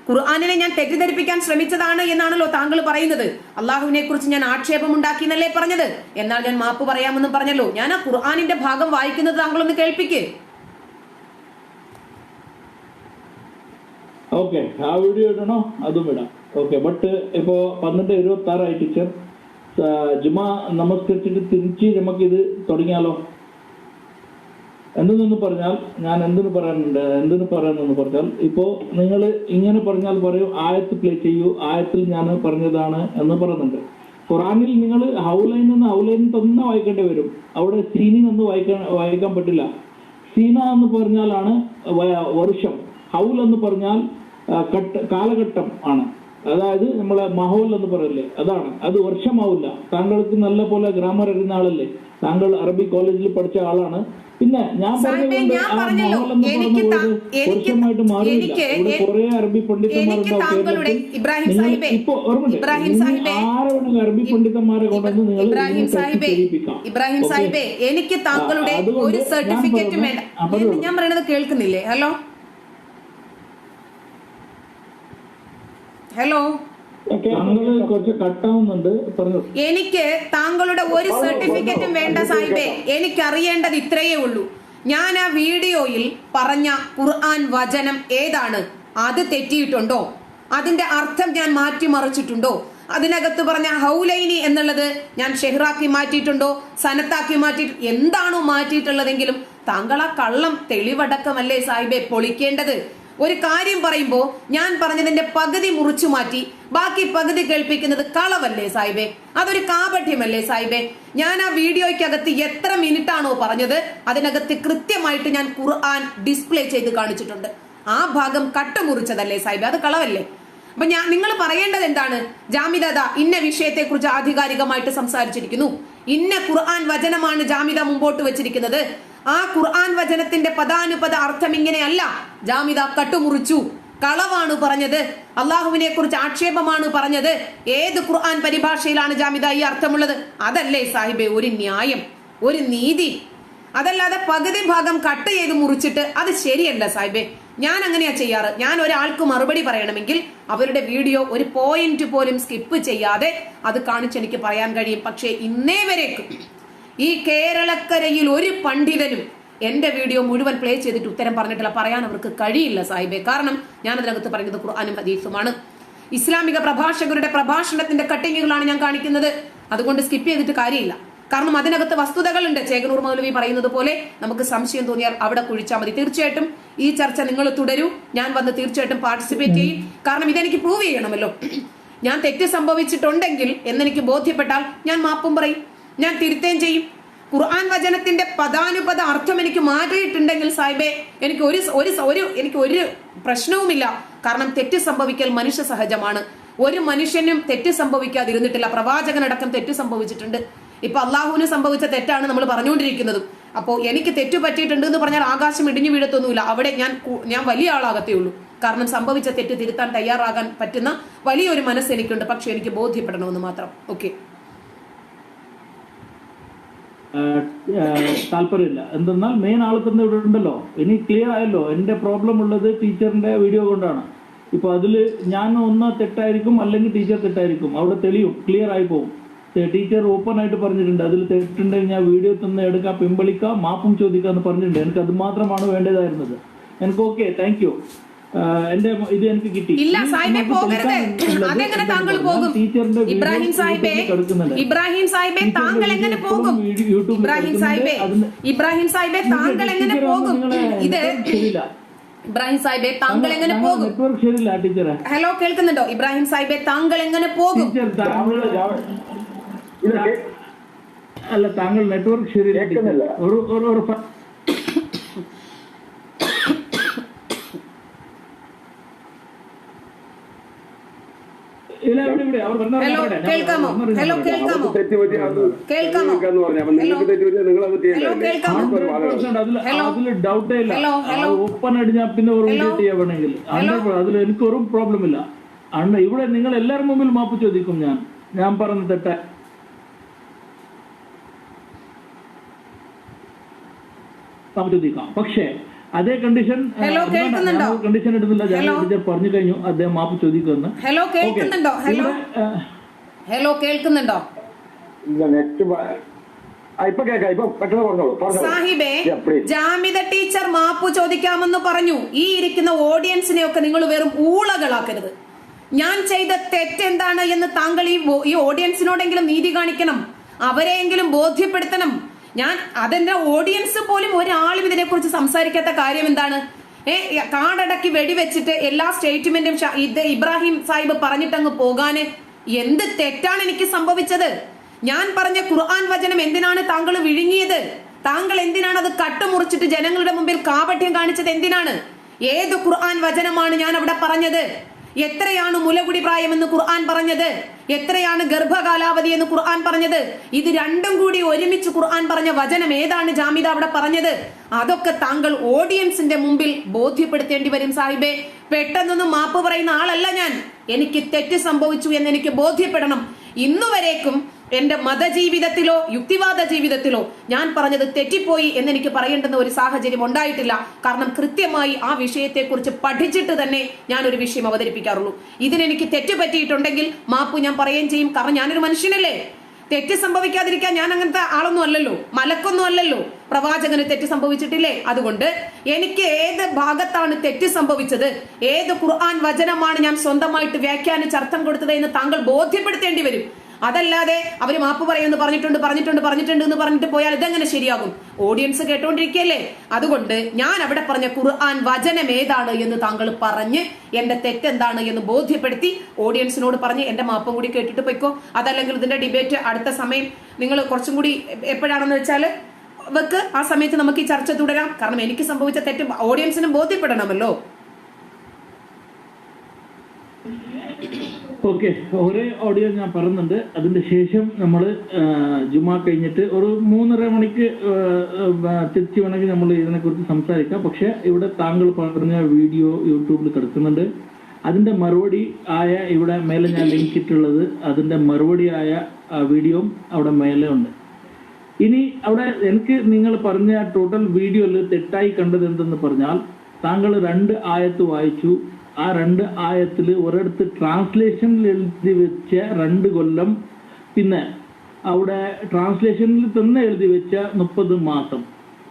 ഖുർആനിനെ ഞാൻ തെറ്റിദ്ധരിപ്പിക്കാൻ ശ്രമിച്ചതാണ് എന്നാണല്ലോ താങ്കൾ പറയുന്നത്. അള്ളാഹുവിനെ കുറിച്ച് ഞാൻ ആക്ഷേപമുണ്ടാക്കി എന്നല്ലേ പറഞ്ഞത്. എന്നാൽ ഞാൻ മാപ്പ് പറയാമെന്നും പറഞ്ഞല്ലോ. ഞാൻ ആ ഖുർആനിന്റെ ഭാഗം വായിക്കുന്നത് താങ്കളൊന്ന് കേൾപ്പിക്ക്. ഓക്കെ, ആ വീഡിയോ ഇടണോ? അതും ഇടാം. ഓക്കെ, ബട്ട് ഇപ്പോ 12:26 ടീച്ചർ. ജുമാ നമസ്കരിച്ചിട്ട് തിരിച്ച് നമുക്കിത് തുടങ്ങിയാലോ? എന്തെന്ന് പറഞ്ഞാൽ ഞാൻ എന്തിനു പറയാനെന്ന് പറഞ്ഞാൽ, ഇപ്പോ നിങ്ങൾ ഇങ്ങനെ പറഞ്ഞാൽ പറയൂ, ആയത്ത് പ്ലേ ചെയ്യൂ, ആയത്തിൽ ഞാൻ പറഞ്ഞതാണ് എന്ന് പറയുന്നുണ്ട്. ഖുറാനിൽ നിങ്ങൾ ഹൗലൈൻ തന്നെ വായിക്കേണ്ടി വരും. അവിടെ സീനിൽ നിന്ന് വായിക്കാൻ പറ്റില്ല. സീന എന്ന് പറഞ്ഞാലാണ് വർഷം, ഹൗൽ എന്ന് പറഞ്ഞാൽ കാലഘട്ടം ആണ്. അതായത് നമ്മളെ മഹോൽ എന്ന് പറയല്ലേ, അതാണ്. അത് വർഷമാവില്ല. താങ്കൾക്ക് നല്ല പോലെ ഗ്രാമർ അറിയുന്ന ആളല്ലേ, താങ്കൾ അറബി കോളേജിൽ പഠിച്ച ആളാണ്. പിന്നെ ഞാൻ പറഞ്ഞുകൊണ്ട് ആ മഹോൽ എന്ന് പറഞ്ഞ വർഷമായിട്ട് മാറിയില്ല. ഇവിടെ കുറെ അറബി പണ്ഡിതന്മാരുണ്ടാവും. ഇപ്പൊ ആരെങ്കിലും അറബി പണ്ഡിതന്മാരെ കൊണ്ടുവന്ന് നിങ്ങൾ ഇബ്രാഹിം സാഹിബേ, എനിക്ക് താങ്കളുടെ ഒരു സർട്ടിഫിക്കറ്റും വേണ്ട. ഞാൻ പറയുന്നത് കേൾക്കുന്നില്ലേ? ഹലോ ഹലോ, കുറച്ച് കട്ടാവുന്നുണ്ട്. എനിക്ക് താങ്കളുടെ ഒരു സർട്ടിഫിക്കറ്റും വേണ്ട സാഹിബേ. എനിക്കറിയേണ്ടത് ഇത്രയേ ഉള്ളൂ. ഞാൻ ആ വീഡിയോയിൽ പറഞ്ഞ ഖുർആൻ വചനം ഏതാണ്? അത് തെറ്റിയിട്ടുണ്ടോ? അതിന്റെ അർത്ഥം ഞാൻ മാറ്റിമറിച്ചിട്ടുണ്ടോ? അതിനകത്ത് പറഞ്ഞ ഹൗലൈനി എന്നുള്ളത് ഞാൻ ഷെഹ്റാക്കി മാറ്റിയിട്ടുണ്ടോ, സനത്താക്കി മാറ്റിയിട്ട് എന്താണോ മാറ്റിയിട്ടുള്ളതെങ്കിലും താങ്കൾ ആ കള്ളം തെളിവടക്കമല്ലേ സാഹിബെ പൊളിക്കേണ്ടത്? ഒരു കാര്യം പറയുമ്പോ ഞാൻ പറഞ്ഞതിന്റെ പകുതി മുറിച്ചു മാറ്റി ബാക്കി പകുതി കേൾപ്പിക്കുന്നത് കളവല്ലേ സാഹിബെ? അതൊരു കാപഠ്യമല്ലേ സാഹിബെ? ഞാൻ ആ വീഡിയോയ്ക്കകത്ത് എത്ര മിനിറ്റാണോ പറഞ്ഞത് അതിനകത്ത് കൃത്യമായിട്ട് ഞാൻ ഖുർആൻ ഡിസ്പ്ലേ ചെയ്ത് കാണിച്ചിട്ടുണ്ട്. ആ ഭാഗം കട്ടുമുറിച്ചതല്ലേ സാഹിബെ? അത് കളവല്ലേ? അപ്പൊ നിങ്ങൾ പറയേണ്ടത് എന്താണ്? ജാമിദ ഇന്ന വിഷയത്തെ കുറിച്ച് ആധികാരികമായിട്ട് സംസാരിച്ചിരിക്കുന്നു, ഇന്ന ഖുർആൻ വചനമാണ് ജാമിദ മുമ്പോട്ട് വെച്ചിരിക്കുന്നത്, ആ ഖുർആൻ വചനത്തിന്റെ പദാനുപദ അർത്ഥം ഇങ്ങനെയല്ല, ജാമിദ കട്ടുമുറിച്ചു, കളവാണ് പറഞ്ഞത്, അള്ളാഹുവിനെ കുറിച്ച് ആക്ഷേപമാണ് പറഞ്ഞത്, ഏത് ഖുർആൻ പരിഭാഷയിലാണ് ജാമിദ ഈ അർത്ഥമുള്ളത്? അതല്ലേ സാഹിബെ ഒരു ന്യായം, ഒരു നീതി? അതല്ലാതെ പകുതി ഭാഗം കട്ട് ചെയ്ത് മുറിച്ചിട്ട് അത് ശരിയല്ല സാഹിബെ. ഞാൻ അങ്ങനെയാ ചെയ്യാറ്. ഞാൻ ഒരാൾക്ക് മറുപടി പറയണമെങ്കിൽ അവരുടെ വീഡിയോ ഒരു പോയിന്റ് പോലും സ്കിപ്പ് ചെയ്യാതെ അത് കാണിച്ച് എനിക്ക് പറയാൻ കഴിയും. പക്ഷേ ഇന്നേ വരേക്കും ഈ കേരളക്കരയിൽ ഒരു പണ്ഡിതനും എന്റെ വീഡിയോ മുഴുവൻ പ്ലേ ചെയ്തിട്ട് ഉത്തരം പറഞ്ഞിട്ടില്ല. പറയാൻ അവർക്ക് കഴിയില്ല സാഹിബെ. കാരണം ഞാൻ അതിനകത്ത് പറയുന്നത് ഖുർആനും ഹദീസുമാണ്. ഇസ്ലാമിക പ്രഭാഷകരുടെ പ്രഭാഷണത്തിന്റെ കട്ടിങ്ങുകളാണ് ഞാൻ കാണിക്കുന്നത്. അതുകൊണ്ട് സ്കിപ്പ് ചെയ്തിട്ട് കാര്യമില്ല. കാരണം അതിനകത്ത് വസ്തുതകളുണ്ട്. ചേകനൂർ മൗലവി പറയുന്നത് പോലെ നമുക്ക് സംശയം തോന്നിയാൽ അവിടെ കുഴിച്ചാൽ മതി. തീർച്ചയായിട്ടും ഈ ചർച്ച നിങ്ങൾ തുടരൂ. ഞാൻ വന്ന് തീർച്ചയായിട്ടും പാർട്ടിസിപ്പേറ്റ് ചെയ്യും. കാരണം ഇതെനിക്ക് പ്രൂവ് ചെയ്യണമല്ലോ. ഞാൻ തെറ്റ് സംഭവിച്ചിട്ടുണ്ടെങ്കിൽ എന്നെനിക്ക് ബോധ്യപ്പെട്ടാൽ ഞാൻ മാപ്പും പറയും, ഞാൻ തിരുത്തുകയും ചെയ്യും. ഖുർആൻ വചനത്തിന്റെ പദാനുപദ അർത്ഥം എനിക്ക് മാറ്റിയിട്ടുണ്ടെങ്കിൽ സാഹിബെ എനിക്ക് ഒരു പ്രശ്നവുമില്ല. കാരണം തെറ്റ് സംഭവിക്കൽ മനുഷ്യ സഹജമാണ്. ഒരു മനുഷ്യനും തെറ്റ് സംഭവിക്കാതിരുന്നിട്ടില്ല. പ്രവാചകനടക്കം തെറ്റ് സംഭവിച്ചിട്ടുണ്ട്. ഇപ്പൊ അള്ളാഹുവിന് സംഭവിച്ച തെറ്റാണ് നമ്മൾ പറഞ്ഞുകൊണ്ടിരിക്കുന്നത്. അപ്പോൾ എനിക്ക് തെറ്റു പറ്റിയിട്ടുണ്ട് എന്ന് പറഞ്ഞാൽ ആകാശം ഇടിഞ്ഞു വീഴത്തൊന്നുമില്ല. അവിടെ ഞാൻ വലിയ ആളാകത്തേ ഉള്ളൂ. കാരണം സംഭവിച്ച തെറ്റ് തിരുത്താൻ തയ്യാറാകാൻ പറ്റുന്ന വലിയൊരു മനസ്സ് എനിക്കുണ്ട്. പക്ഷെ എനിക്ക് ബോധ്യപ്പെടണമെന്ന് മാത്രം. ഓക്കെ, താല്പര്യമില്ല. എന്തെന്നാൽ മെയിൻ ആൾ തന്നെ ഇവിടെ ഉണ്ടല്ലോ. ഇനി ക്ലിയർ ആയല്ലോ. എന്റെ പ്രോബ്ലം ഉള്ളത് ടീച്ചറിന്റെ വീഡിയോ കൊണ്ടാണ്. ഇപ്പൊ അതില് ഞാൻ ഒന്ന് തെറ്റായിരിക്കും, അല്ലെങ്കിൽ ടീച്ചർ തെറ്റായിരിക്കും. അവിടെ തെളിയും, ക്ലിയർ ആയി പോകും. ടീച്ചർ ഓപ്പൺ ആയിട്ട് പറഞ്ഞിട്ടുണ്ട്, അതിൽ തെറ്റുണ്ടെങ്കിൽ ഞാൻ വീഡിയോ തന്നെ എടുക്കാം, പിൻവലിക്കാം, മാപ്പും ചോദിക്കാന്ന് പറഞ്ഞിട്ടുണ്ട്. എനിക്ക് അത് മാത്രമാണ് വേണ്ടതായിരുന്നത്. എനിക്ക് ഓക്കെ, താങ്ക് യു. എന്റെ ഇത് എനിക്ക് കിട്ടി. ഇല്ല സാഹിബെ പോകരുത്. അതെങ്ങനെ താങ്കൾ പോകും? ഇബ്രാഹിം സാഹിബെ താങ്കൾ എങ്ങനെ പോകും? ഇബ്രാഹിം സാഹിബെ താങ്കൾ എങ്ങനെ പോകും? ഇത് ഇബ്രാഹിം സാഹിബെ താങ്കൾ എങ്ങനെ പോകും? നെറ്റ്വർക്ക് ശരിയില്ല ടീച്ചറെ. ഹലോ, കേൾക്കുന്നുണ്ടോ? ഇബ്രാഹിം സാഹിബെ താങ്കൾ എങ്ങനെ പോകും? അല്ല, താങ്കൾ നെറ്റ്വർക്ക് ശരിയില്ല. ഇല്ല, ഇവിടെ ഇവിടെ അവർ പറഞ്ഞ ഹലോ കേൾക്കാമോ? ഹലോ കേൾക്കാമോ? തെറ്റ് പറ്റി അത് കേൾക്കാമോ? എന്ന് പറഞ്ഞു. അപ്പൊ നിങ്ങൾക്ക് തെറ്റ് പറ്റിയാൽ നിങ്ങൾ അത് ഹലോ കേൾക്കാമോ? അതിൽ ഡൗട്ടേ ഇല്ല. ഹലോ. ഓപ്പൺ ആയിട്ട് ഞാൻ പിന്നെ ഒരു വീഡിയോ ചെയ്യാൻ വേണമെങ്കിൽ അതിൽ എനിക്കൊരു പ്രോബ്ലം ഇല്ല. ഇവിടെ നിങ്ങൾ എല്ലാവരും മുമ്പിൽ മാപ്പ് ചോദിക്കും. ഞാൻ പറഞ്ഞ തെറ്റ മാപ്പ് ചോദിക്കാം. പക്ഷേ അതേ കണ്ടീഷൻ കണ്ടീഷൻ എടുത്തില്ല. ഞാൻ പറഞ്ഞു കഴിഞ്ഞു അദ്ദേഹം മാപ്പ് ചോദിക്കുമെന്ന്. ഹലോ കേൾക്കുന്നുണ്ടോ? ഹലോ ഹലോ കേൾക്കുന്നുണ്ടോ? നെക്സ്റ്റ് ഇപ്പൊ കേൾക്കാം. ഇപ്പൊ പെട്ടെന്ന് പറഞ്ഞോളൂ. സാഹിബേ, ജാമിദ ടീച്ചർ മാപ്പ് ചോദിക്കാമെന്ന് പറഞ്ഞു. ഈ ഇരിക്കുന്ന ഓഡിയൻസിനെ ഒക്കെ നിങ്ങൾ വെറും ഊളകളാക്കരുത്. ഞാൻ ചെയ്ത തെറ്റെന്താണ് എന്ന് താങ്കൾ ഈ ഓഡിയൻസിനോടെങ്കിലും നീതി കാണിക്കണം, അവരെയെങ്കിലും ബോധ്യപ്പെടുത്തണം. ഞാൻ അതെന്റെ ഓഡിയൻസ് പോലും ഒരാളും ഇതിനെക്കുറിച്ച് സംസാരിക്കാത്ത കാര്യം എന്താണ്? കാടടക്കി വെടിവെച്ചിട്ട് എല്ലാ സ്റ്റേറ്റ്മെന്റും ഇബ്രാഹിം സാഹിബ് പറഞ്ഞിട്ടങ്ങ് പോകാന് എന്ത് തെറ്റാണ് എനിക്ക് സംഭവിച്ചത്? ഞാൻ പറഞ്ഞ ഖുർആൻ വചനം എന്തിനാണ് താങ്കൾ വിഴുങ്ങിയത്? താങ്കൾ എന്തിനാണ് അത് കട്ടുമുറിച്ചിട്ട് ജനങ്ങളുടെ മുമ്പിൽ കാപട്യം കാണിച്ചത്? എന്തിനാണ്? ഏത് ഖുർആൻ വചനമാണ് ഞാൻ അവിടെ പറഞ്ഞത്? എത്രയാണ് മുലകുടി പ്രായമെന്ന് ഖുർആൻ പറഞ്ഞത്? എത്രയാണ് ഗർഭകാലാവധി എന്ന് ഖുർആൻ പറഞ്ഞത്? ഇത് രണ്ടും കൂടി ഒരുമിച്ച് ഖുർആൻ പറഞ്ഞ വചനം ഏതാണ് ജാമിദ അവിടെ പറഞ്ഞത്? അതൊക്കെ താങ്കൾ ഓഡിയൻസിന്റെ മുമ്പിൽ ബോധ്യപ്പെടുത്തേണ്ടി വരും സാഹിബേ. പെട്ടെന്നൊന്നും മാപ്പ് പറയുന്ന ആളല്ല ഞാൻ. എനിക്ക് തെറ്റ് സംഭവിച്ചു എന്ന് എനിക്ക് ബോധ്യപ്പെടണം. ഇന്നുവരേക്കും എന്റെ മതജീവിതത്തിലോ യുക്തിവാദ ജീവിതത്തിലോ ഞാൻ പറഞ്ഞത് തെറ്റിപ്പോയി എന്നെനിക്ക് പറയേണ്ടുന്ന ഒരു സാഹചര്യം ഉണ്ടായിട്ടില്ല. കാരണം കൃത്യമായി ആ വിഷയത്തെക്കുറിച്ച് പഠിച്ചിട്ട് തന്നെ ഞാൻ ഒരു വിഷയം അവതരിപ്പിക്കാറുള്ളൂ. ഇതിനെനിക്ക് തെറ്റ് പറ്റിയിട്ടുണ്ടെങ്കിൽ മാപ്പ് ഞാൻ പറയുകയും ചെയ്യും. കാരണം ഞാനൊരു മനുഷ്യനല്ലേ. തെറ്റ് സംഭവിക്കാതിരിക്കാൻ ഞാൻ അങ്ങനത്തെ ആളൊന്നും അല്ലല്ലോ, മലക്കൊന്നും അല്ലല്ലോ. പ്രവാചകന് തെറ്റ് സംഭവിച്ചിട്ടില്ലേ? അതുകൊണ്ട് എനിക്ക് ഏത് ഭാഗത്താണ് തെറ്റ് സംഭവിച്ചത്, ഏത് ഖുർആൻ വചനമാണ് ഞാൻ സ്വന്തമായിട്ട് വ്യാഖ്യാനിച്ച് അർത്ഥം കൊടുത്തത് എന്ന് താങ്കൾ ബോധ്യപ്പെടുത്തേണ്ടി വരും. അതല്ലാതെ അവര് മാപ്പ് പറയുമെന്ന് പറഞ്ഞിട്ടുണ്ട് എന്ന് പറഞ്ഞിട്ട് പോയാൽ ഇതെങ്ങനെ ശരിയാകും? ഓഡിയൻസ് കേട്ടോണ്ടിരിക്കുകയല്ലേ. അതുകൊണ്ട് ഞാൻ അവിടെ പറഞ്ഞ ഖുർആൻ വചനം ഏതാണ് എന്ന് താങ്കൾ പറഞ്ഞ് എന്റെ തെറ്റെന്താണ് എന്ന് ബോധ്യപ്പെടുത്തി ഓഡിയൻസിനോട് പറഞ്ഞ് എന്റെ മാപ്പും കൂടി കേട്ടിട്ട് പോയിക്കോ. അതല്ലെങ്കിൽ ഇതിന്റെ ഡിബേറ്റ് അടുത്ത സമയം നിങ്ങൾ കുറച്ചും കൂടി എപ്പോഴാണെന്ന് വെച്ചാൽ വെക്ക്. ആ സമയത്ത് നമുക്ക് ഈ ചർച്ച തുടരാം. കാരണം എനിക്ക് സംഭവിച്ച തെറ്റ് ഓഡിയൻസിനും ബോധ്യപ്പെടണമല്ലോ. ഓക്കെ, ഒരേ ഓഡിയോ ഞാൻ പറയുന്നുണ്ട്. അതിന്റെ ശേഷം നമ്മൾ ജുമാ കഴിഞ്ഞിട്ട് ഒരു 3:30 മണിക്ക് തിരിച്ചു വേണമെങ്കിൽ നമ്മൾ ഇതിനെക്കുറിച്ച് സംസാരിക്കാം. പക്ഷെ ഇവിടെ താങ്കൾ പറഞ്ഞ വീഡിയോ യൂട്യൂബിൽ കിടക്കുന്നുണ്ട്. അതിന്റെ മറുപടി ആയ ഇവിടെ മേലെ ഞാൻ ലിങ്ക് ഇട്ടുള്ളത്, അതിന്റെ മറുപടി ആയ വീഡിയോയും അവിടെ മേലെ ഉണ്ട്. ഇനി അവിടെ എനിക്ക് നിങ്ങൾ പറഞ്ഞ ടോട്ടൽ വീഡിയോയിൽ തെറ്റായി കണ്ടത് എന്തെന്ന് പറഞ്ഞാൽ, താങ്കൾ 2 ആയത്ത് വായിച്ചു. ആ 2 ആയത്തിൽ ഒരിടത്ത് ട്രാൻസ്ലേഷനിൽ എഴുതി വെച്ച 2 കൊല്ലം, പിന്നെ അവിടെ ട്രാൻസ്ലേഷനിൽ തന്നെ എഴുതി വെച്ച 30 മാസം.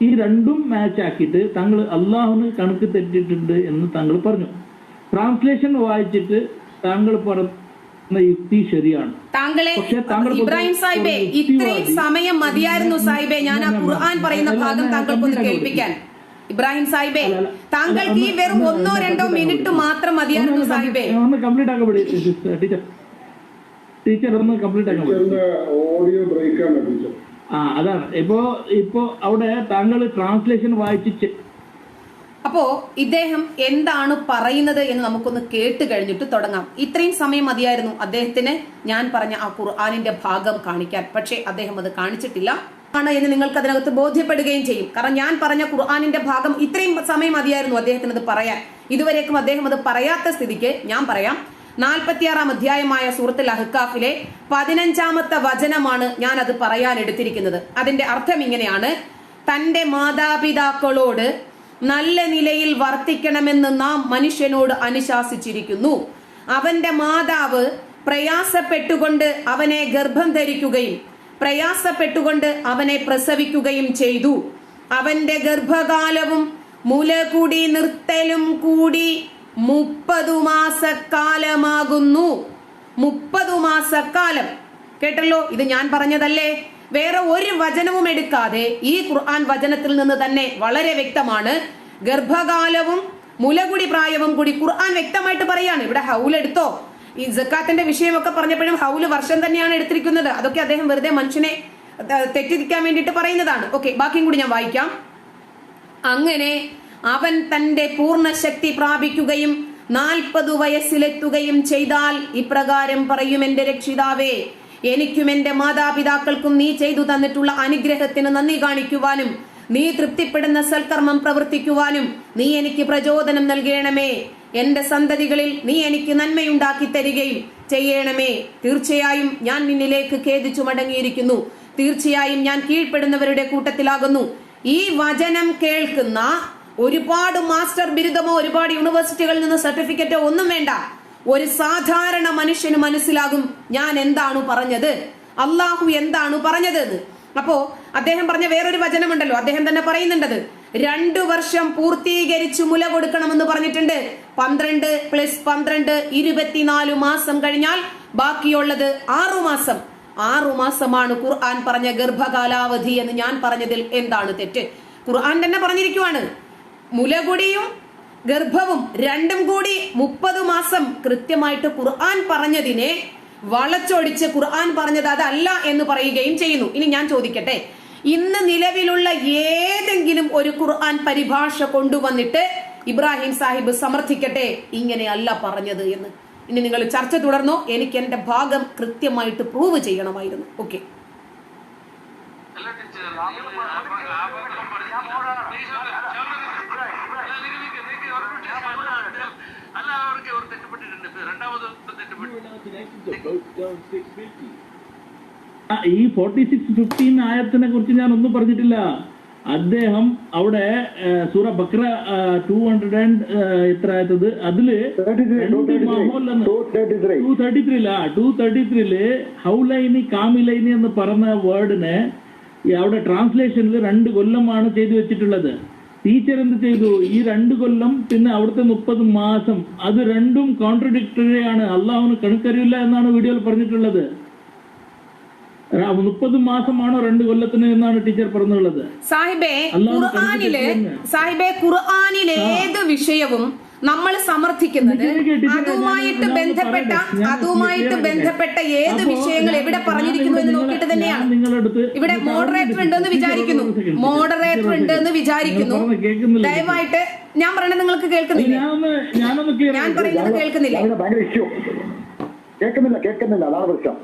ഈ രണ്ടും മാച്ച് ആക്കിയിട്ട് താങ്കൾ അള്ളാഹുവിന് കണക്ക് തെറ്റിയിട്ടുണ്ട് എന്ന് താങ്കൾ പറഞ്ഞു. ട്രാൻസ്ലേഷൻ വായിച്ചിട്ട് താങ്കൾ പറഞ്ഞ യുക്തി ശരിയാണ്. താങ്കളെ ഇബ്രാഹിം സാഹിബേ, ഇത്രയും സമയം മതിയായിരുന്നു സാഹിബേ ഞാൻ ആ ഖുർആൻ പറയുന്ന ഭാഗം താങ്കൾക്കൊന്ന് കേൾപ്പിക്കാൻ. ഇബ്രാഹിം സാഹിബേ, താങ്കൾക്ക് ഈ വെറും 1-2 മിനിറ്റ് മാത്രം മതിയായിരുന്നു സാഹിബേ. ഒന്ന് കംപ്ലീറ്റ് ആക്കാൻ പറ്റി ടീച്ചർ, ഒന്ന് കംപ്ലീറ്റ് ആക്കാൻ പറ്റി. ഓഡിയോ ബ്രേക്ക് ആണ് ടീച്ചർ. അതാണ് ഇപ്പോ അവിടെ താങ്കൾ ട്രാൻസ്ലേഷൻ വായിച്ച്. അപ്പോ ഇദ്ദേഹം എന്താണ് പറയുന്നത് എന്ന് നമുക്കൊന്ന് കേട്ട് കഴിഞ്ഞിട്ട് തുടങ്ങാം. ഇത്രയും സമയം മതിയായിരുന്നു അദ്ദേഹത്തിന് ഞാൻ പറഞ്ഞ ആ ഖുർആനിന്റെ ഭാഗം കാണിക്കാൻ. പക്ഷേ അദ്ദേഹം അത് കാണിച്ചിട്ടില്ല ആണ് എന്ന് നിങ്ങൾക്ക് അതിനകത്ത് ബോധ്യപ്പെടുകയും ചെയ്യും. കാരണം ഞാൻ പറഞ്ഞ ഖുർആനിന്റെ ഭാഗം ഇത്രയും സമയം മതിയായിരുന്നു അദ്ദേഹത്തിന് അത് പറയാൻ. ഇതുവരേക്കും അദ്ദേഹം അത് പറയാത്ത സ്ഥിതിക്ക് ഞാൻ പറയാം. 46-ാം അധ്യായമായ സൂറത്തുൽ അഹ്കാഫിലെ 15-ാമത്തെ വചനമാണ് ഞാൻ അത് പറയാൻ എടുത്തിരിക്കുന്നത്. അതിന്റെ അർത്ഥം ഇങ്ങനെയാണ്: തന്റെ മാതാപിതാക്കളോട് നല്ല നിലയിൽ വർത്തിക്കണമെന്ന് നാം മനുഷ്യനോട് അനുശാസിച്ചിരിക്കുന്നു. അവന്റെ മാതാവ് പ്രയാസപ്പെട്ടുകൊണ്ട് അവനെ ഗർഭം ധരിക്കുകയും പ്രയാസപ്പെട്ടുകൊണ്ട് അവനെ പ്രസവിക്കുകയും ചെയ്തു. അവന്റെ ഗർഭകാലവും മുലകുടി നിർത്തലും കൂടി 30 മാസക്കാലമാകുന്നു. 30 മാസക്കാലം കേട്ടല്ലോ. ഇത് ഞാൻ പറഞ്ഞതല്ലേ, വേറെ ഒരു വചനവും എടുക്കാതെ ഈ ഖുർആൻ വചനത്തിൽ നിന്ന് തന്നെ വളരെ വ്യക്തമാണ്. ഗർഭകാലവും മുലകുടി പ്രായവും കൂടി ഖുർആൻ വ്യക്തമായിട്ട് പറയാണ്. ഇവിടെ ഹൗലെടുത്തോ, ഈ സക്കാത്തിന്റെ വിഷയമൊക്കെ പറഞ്ഞപ്പോഴും ഹൗല് വർഷം തന്നെയാണ് എടുത്തിരിക്കുന്നത്. അതൊക്കെ അദ്ദേഹം വെറുതെ മനുഷ്യനെ തെറ്റിദ്ധരിക്കാൻ വേണ്ടിയിട്ട് പറയുന്നതാണ്. ഓക്കെ, ബാക്കിയും കൂടി ഞാൻ വായിക്കാം. അങ്ങനെ അവൻ തന്റെ പൂർണ്ണ ശക്തി പ്രാപിക്കുകയും 40 വയസ്സിലെത്തുകയും ചെയ്താൽ ഇപ്രകാരം പറയും: എന്റെ രക്ഷിതാവേ, എനിക്കും എന്റെ മാതാപിതാക്കൾക്കും നീ ചെയ്തു തന്നിട്ടുള്ള അനുഗ്രഹത്തിന് നന്ദി കാണിക്കുവാനും നീ തൃപ്തിപ്പെടുന്ന സൽക്കർമ്മം പ്രവർത്തിക്കുവാനും നീ എനിക്ക് പ്രചോദനം നൽകണമേ. എന്റെ സന്തതികളിൽ നീ എനിക്ക് നന്മയുണ്ടാക്കി തരികയും ചെയ്യണമേ. തീർച്ചയായും ഞാൻ നിന്നിലേക്ക് ഖേദിച്ചു മടങ്ങിയിരിക്കുന്നു. തീർച്ചയായും ഞാൻ കീഴ്പ്പെടുന്നവരുടെ കൂട്ടത്തിലാകുന്നു. ഈ വചനം കേൾക്കുന്ന ഒരുപാട് മാസ്റ്റർ ബിരുദമോ ഒരുപാട് യൂണിവേഴ്സിറ്റികളിൽ നിന്ന് സർട്ടിഫിക്കറ്റോ ഒന്നും വേണ്ട, ഒരു സാധാരണ മനുഷ്യന് മനസ്സിലാകും ഞാൻ എന്താണ് പറഞ്ഞത്, അള്ളാഹു എന്താണ് പറഞ്ഞത് എന്ന്. അപ്പോ അദ്ദേഹം പറഞ്ഞ വേറൊരു വചനമുണ്ടല്ലോ, അദ്ദേഹം തന്നെ പറയുന്നുണ്ടത് 2 വർഷം പൂർത്തീകരിച്ചു മുല കൊടുക്കണമെന്ന് പറഞ്ഞിട്ടുണ്ട്. 12 + 12 24 മാസം കഴിഞ്ഞാൽ ബാക്കിയുള്ളത് 6 മാസം. 6 മാസമാണ് ഖുർആൻ പറഞ്ഞ ഗർഭകാലാവധി എന്ന് ഞാൻ പറഞ്ഞതിൽ എന്താണ് തെറ്റ്? ഖുർആൻ തന്നെ പറഞ്ഞിരിക്കുവാണ്, മുലകുടിയും ഗർഭവും രണ്ടും കൂടി 30 മാസം. കൃത്യമായിട്ട് ഖുർആൻ പറഞ്ഞതിനെ വളച്ചൊടിച്ച് ഖുർആൻ പറഞ്ഞത് അതല്ല എന്ന് പറയുകയും ചെയ്യുന്നു. ഇനി ഞാൻ ചോദിക്കട്ടെ, ഇന്ന് നിലവിലുള്ള ഏതെങ്കിലും ഒരു ഖുർആൻ പരിഭാഷ കൊണ്ടുവന്നിട്ട് ഇബ്രാഹിം സാഹിബ് സമർത്ഥിക്കട്ടെ ഇങ്ങനെയല്ല പറഞ്ഞത് എന്ന്. ഇനി നിങ്ങൾ ചർച്ച തുടർന്നോ, എനിക്ക് എന്റെ ഭാഗം കൃത്യമായിട്ട് പ്രൂവ് ചെയ്യണമായിരുന്നു. ഓക്കെ, ഈ 46:15 ആയത്തിനെ കുറിച്ച് ഞാൻ ഒന്നും പറഞ്ഞിട്ടില്ല. അദ്ദേഹം അവിടെ സൂറ ബക്ര 200 അതില് 233 ഹൗലൈനി കാമിലൈനി എന്ന് പറഞ്ഞ വേർഡിനെ അവിടെ ട്രാൻസ്ലേഷനിൽ 2 കൊല്ലമാണ് ചെയ്തു വെച്ചിട്ടുള്ളത്. ടീച്ചർ എന്ത് ചെയ്തു? ഈ 2 കൊല്ലം പിന്നെ അവിടുത്തെ 30 മാസം, അത് രണ്ടും കോൺട്രഡിക്ടറി ആണ്. അള്ളാഹുവിന് കണക്കറിയില്ല എന്നാണ് വീഡിയോയിൽ പറഞ്ഞിട്ടുള്ളത്. 30 മാസമാണോ 2 കൊല്ലത്തിന് എന്നാണ് ടീച്ചർ പറഞ്ഞുള്ളത്. സാഹിബേ ഖുർആനിലെ ഏത് വിഷയവും നമ്മൾ സമർത്ഥിക്കുന്നത് അതുമായിട്ട് ബന്ധപ്പെട്ട ഏത് വിഷയങ്ങൾ എവിടെ പറഞ്ഞിരിക്കുന്നു എന്ന് നോക്കിയിട്ട് തന്നെയാണ്. ഇവിടെ മോഡറേറ്റർ ഉണ്ടെന്ന് വിചാരിക്കുന്നു. ദയവായിട്ട് ഞാൻ പറയുന്നത് നിങ്ങൾക്ക് കേൾക്കുന്നില്ല? ഞാൻ പറയുന്നത് കേൾക്കുന്നില്ല. അതാണ് പ്രശ്നം.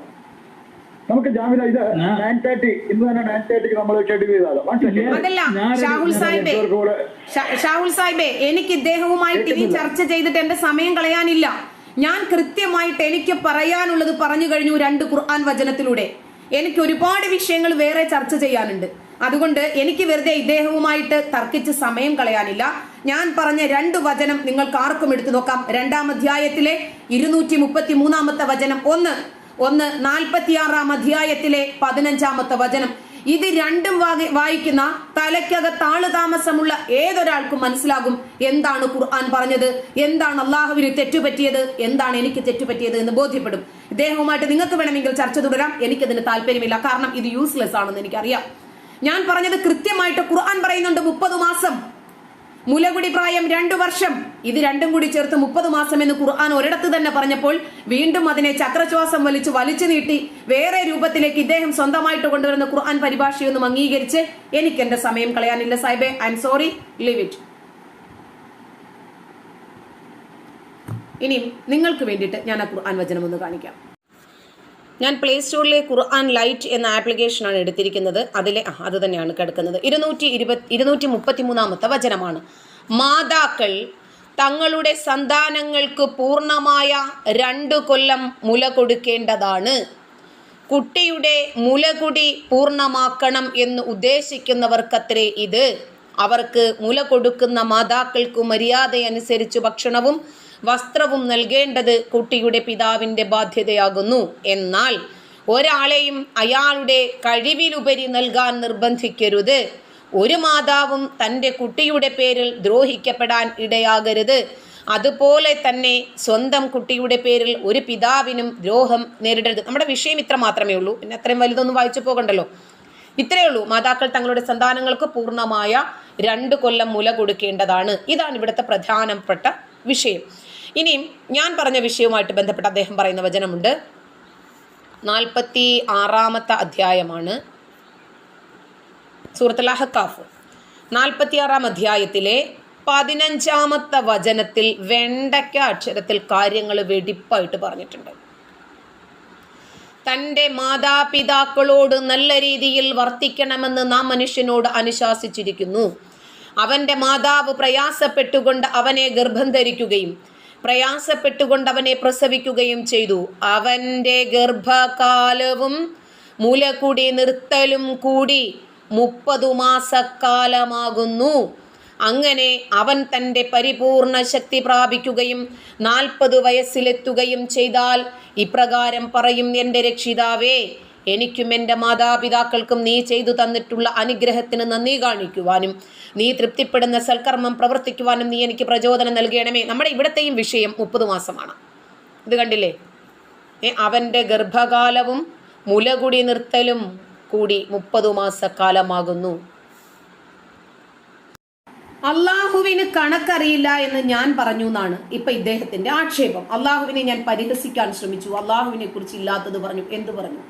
നമുക്ക് ജാമില ഇത് 9:30 ഇന്ന് തന്നെ 9:30 നമ്മൾ ഷെഡ്യൂൾ ചെയ്താലോ? അതല്ല ഷാഹുൽ സാഹിബേ, എനിക്ക് ഇദ്ദേഹവുമായിട്ട് ഇനി ചർച്ച ചെയ്തിട്ട് എന്റെ സമയം കളയാനില്ല. ഞാൻ കൃത്യമായിട്ട് എനിക്ക് പറയാനുള്ളത് പറഞ്ഞു കഴിഞ്ഞു 2 ഖുർആൻ വചനത്തിലൂടെ. എനിക്ക് ഒരുപാട് വിഷയങ്ങൾ വേറെ ചർച്ച ചെയ്യാനുണ്ട്. അതുകൊണ്ട് എനിക്ക് വെറുതെ ഇദ്ദേഹവുമായിട്ട് തർക്കിച്ച് സമയം കളയാനില്ല. ഞാൻ പറഞ്ഞ 2 വചനം നിങ്ങൾക്ക് ആർക്കും എടുത്തു നോക്കാം. 2-ാം അധ്യായത്തിലെ 233-ാമത്തെ വചനം, ഒന്ന് 46-ാം അധ്യായത്തിലെ 15-ാമത്തെ വചനം. ഇത് രണ്ടും വായിക്കുന്ന തലയ്ക്കകത്ത് ആള് താമസമുള്ള ഏതൊരാൾക്കും മനസ്സിലാകും എന്താണ് ഖുർആൻ പറഞ്ഞത്, എന്താണ് അള്ളാഹുവിന് തെറ്റുപറ്റിയത്, എന്താണ് എനിക്ക് തെറ്റുപറ്റിയത് എന്ന് ബോധ്യപ്പെടും. ഇദ്ദേഹവുമായിട്ട് നിങ്ങൾക്ക് വേണമെങ്കിൽ ചർച്ച തുടരാം. എനിക്കതിന് താല്പര്യമില്ല, കാരണം ഇത് യൂസ്ലെസ് ആണെന്ന് എനിക്കറിയാം. ഞാൻ പറഞ്ഞത് കൃത്യമായിട്ട് ഖുർആൻ പറയുന്നുണ്ട് 30 മാസം, മുലകുടി പ്രായം 2 വർഷം. ഇത് രണ്ടും കൂടി ചേർത്ത് 30 മാസം എന്ന് ഖുർആൻ ഒരിടത്ത് തന്നെ പറഞ്ഞപ്പോൾ വീണ്ടും അതിനെ ചക്രശ്വാസം വലിച്ചു നീട്ടി വേറെ രൂപത്തിലേക്ക് ഇദ്ദേഹം സ്വന്തമായിട്ട് കൊണ്ടുവരുന്ന ഖുർആൻ പരിഭാഷയൊന്നും അംഗീകരിച്ച് എനിക്ക് എന്റെ സമയം കളയാനില്ല സാഹിബേ. I'm sorry, leave it. ഇനിയും നിങ്ങൾക്ക് വേണ്ടിയിട്ട് ഞാൻ ആ ഖുർആൻ വചനം ഒന്ന് കാണിക്കാം. ഞാൻ പ്ലേ സ്റ്റോറിലെ ഖുർആൻ ലൈറ്റ് എന്ന ആപ്ലിക്കേഷനാണ് എടുത്തിരിക്കുന്നത്. അതിലെ അത് തന്നെയാണ് കിടക്കുന്നത്. 233-ാമത്തെ വചനമാണ്. മാതാക്കൾ തങ്ങളുടെ സന്താനങ്ങൾക്ക് പൂർണ്ണമായ 2 കൊല്ലം മുല കൊടുക്കേണ്ടതാണ്. കുട്ടിയുടെ മുലകുടി പൂർണ്ണമാക്കണം എന്ന് ഉദ്ദേശിക്കുന്നവർക്കത്രേ ഇത്. അവർക്ക് മുല കൊടുക്കുന്ന മാതാക്കൾക്ക് മര്യാദയനുസരിച്ച് ഭക്ഷണവും വസ്ത്രവും നൽകേണ്ടത് കുട്ടിയുടെ പിതാവിൻ്റെ ബാധ്യതയാകുന്നു. എന്നാൽ ഒരാളെയും അയാളുടെ കഴിവിലുപരി നൽകാൻ നിർബന്ധിക്കരുത്. ഒരു മാതാവും തൻ്റെ കുട്ടിയുടെ പേരിൽ ദ്രോഹിക്കപ്പെടാൻ ഇടയാകരുത്. അതുപോലെ തന്നെ സ്വന്തം കുട്ടിയുടെ പേരിൽ ഒരു പിതാവിനും ദ്രോഹം നേരിടരുത്. നമ്മുടെ വിഷയം ഇത്ര മാത്രമേ ഉള്ളൂ, പിന്നെ അത്രയും വലുതൊന്നും വായിച്ചു പോകണ്ടല്ലോ. ഇത്രയേ ഉള്ളൂ. മാതാക്കൾ തങ്ങളുടെ സന്താനങ്ങൾക്ക് പൂർണ്ണമായ 2 കൊല്ലം മുല കൊടുക്കേണ്ടതാണ്. ഇതാണ് ഇവിടുത്തെ പ്രധാനപ്പെട്ട വിഷയം. ഇനിയും ഞാൻ പറഞ്ഞ വിഷയവുമായിട്ട് ബന്ധപ്പെട്ട അദ്ദേഹം പറയുന്ന വചനമുണ്ട്. 46-ാമത്തെ അധ്യായമാണ് സൂറത്തുൽ അഹ്ഖാഫ്. 46-ാം അധ്യായത്തിലെ 15-ാമത്തെ വചനത്തിൽ വെണ്ടയ്ക്ക അക്ഷരത്തിൽ കാര്യങ്ങൾ വെടിപ്പായിട്ട് പറഞ്ഞിട്ടുണ്ട്. തൻ്റെ മാതാപിതാക്കളോട് നല്ല രീതിയിൽ വർത്തിക്കണമെന്ന് നാം മനുഷ്യനോട് അനുശാസിച്ചിരിക്കുന്നു. അവൻ്റെ മാതാവ് പ്രയാസപ്പെട്ടുകൊണ്ട് അവനെ ഗർഭം ധരിക്കുകയും പ്രയാസപ്പെട്ടുകൊണ്ട് അവനെ പ്രസവിക്കുകയും ചെയ്തു. അവൻ്റെ ഗർഭകാലവും മുലകുടി നിർത്തലും കൂടി 30 മാസക്കാലമാകുന്നു. അങ്ങനെ അവൻ തൻ്റെ പരിപൂർണ ശക്തി പ്രാപിക്കുകയും 40 വയസ്സിലെത്തുകയും ചെയ്താൽ ഇപ്രകാരം പറയും: എൻ്റെ രക്ഷിതാവേ, എനിക്കും എൻ്റെ മാതാപിതാക്കൾക്കും നീ ചെയ്തു തന്നിട്ടുള്ള അനുഗ്രഹത്തിന് നന്ദി കാണിക്കുവാനും നീ തൃപ്തിപ്പെടുന്ന സൽക്കർമ്മം പ്രവർത്തിക്കുവാനും നീ എനിക്ക് പ്രചോദനം നൽകണമേ. നമ്മുടെ ഇവിടത്തെയും വിഷയം 30 മാസമാണ്. ഇത് കണ്ടില്ലേ? അവൻ്റെ ഗർഭകാലവും മുലകുടി നിർത്തലും കൂടി 30 മാസക്കാലമാകുന്നു. അള്ളാഹുവിന് കണക്കറിയില്ല എന്ന് ഞാൻ പറഞ്ഞു എന്നാണ് ഇപ്പൊ ഇദ്ദേഹത്തിന്റെ ആക്ഷേപം. അള്ളാഹുവിനെ ഞാൻ പരിഹസിക്കാൻ ശ്രമിച്ചു, അള്ളാഹുവിനെ കുറിച്ച് ഇല്ലാത്തത് പറഞ്ഞു. എന്ത് പറഞ്ഞു?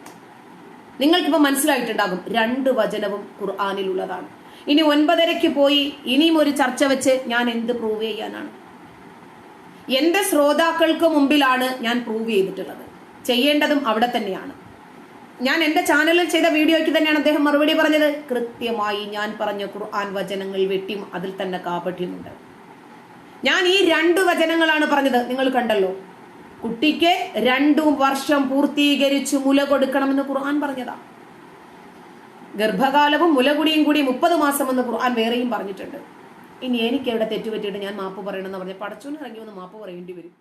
നിങ്ങൾക്കിപ്പോ മനസ്സിലായിട്ടുണ്ടാകും. 2 വചനവും ഖുർആനിലുള്ളതാണ്. ഇനി 9:30 പോയി ഇനിയും ഒരു ചർച്ച വെച്ച് ഞാൻ എന്ത് പ്രൂവ് ചെയ്യാനാണ്? എന്റെ ശ്രോതാക്കൾക്ക് മുമ്പിലാണ് ഞാൻ പ്രൂവ് ചെയ്തിട്ടുള്ളത്. ചെയ്യേണ്ടതും അവിടെ തന്നെയാണ്. ഞാൻ എൻ്റെ ചാനലിൽ ചെയ്ത വീഡിയോയ്ക്ക് തന്നെയാണ് അദ്ദേഹം മറുപടി പറഞ്ഞത്. കൃത്യമായി ഞാൻ പറഞ്ഞ ഖുർആൻ വചനങ്ങൾ വെട്ടി അതിൽ തന്നെ കാപട്യമുണ്ട്. ഞാൻ ഈ 2 വചനങ്ങളാണ് പറഞ്ഞത്. നിങ്ങൾ കണ്ടല്ലോ, കുട്ടിക്ക് 2 വർഷം പൂർത്തീകരിച്ചു മുല കൊടുക്കണമെന്ന് ഖുർആൻ പറഞ്ഞതാ. ഗർഭകാലവും മുലകുടിയും കൂടി 30 മാസമെന്ന് ഖുർആൻ വേറെയും പറഞ്ഞിട്ടുണ്ട്. ഇനി എനിക്ക് എവിടെ തെറ്റുപറ്റിയിട്ട് ഞാൻ മാപ്പ് പറയണമെന്ന് പറഞ്ഞ പടച്ചോന് ഇറങ്ങി വന്ന് മാപ്പ് പറയേണ്ടി വരും.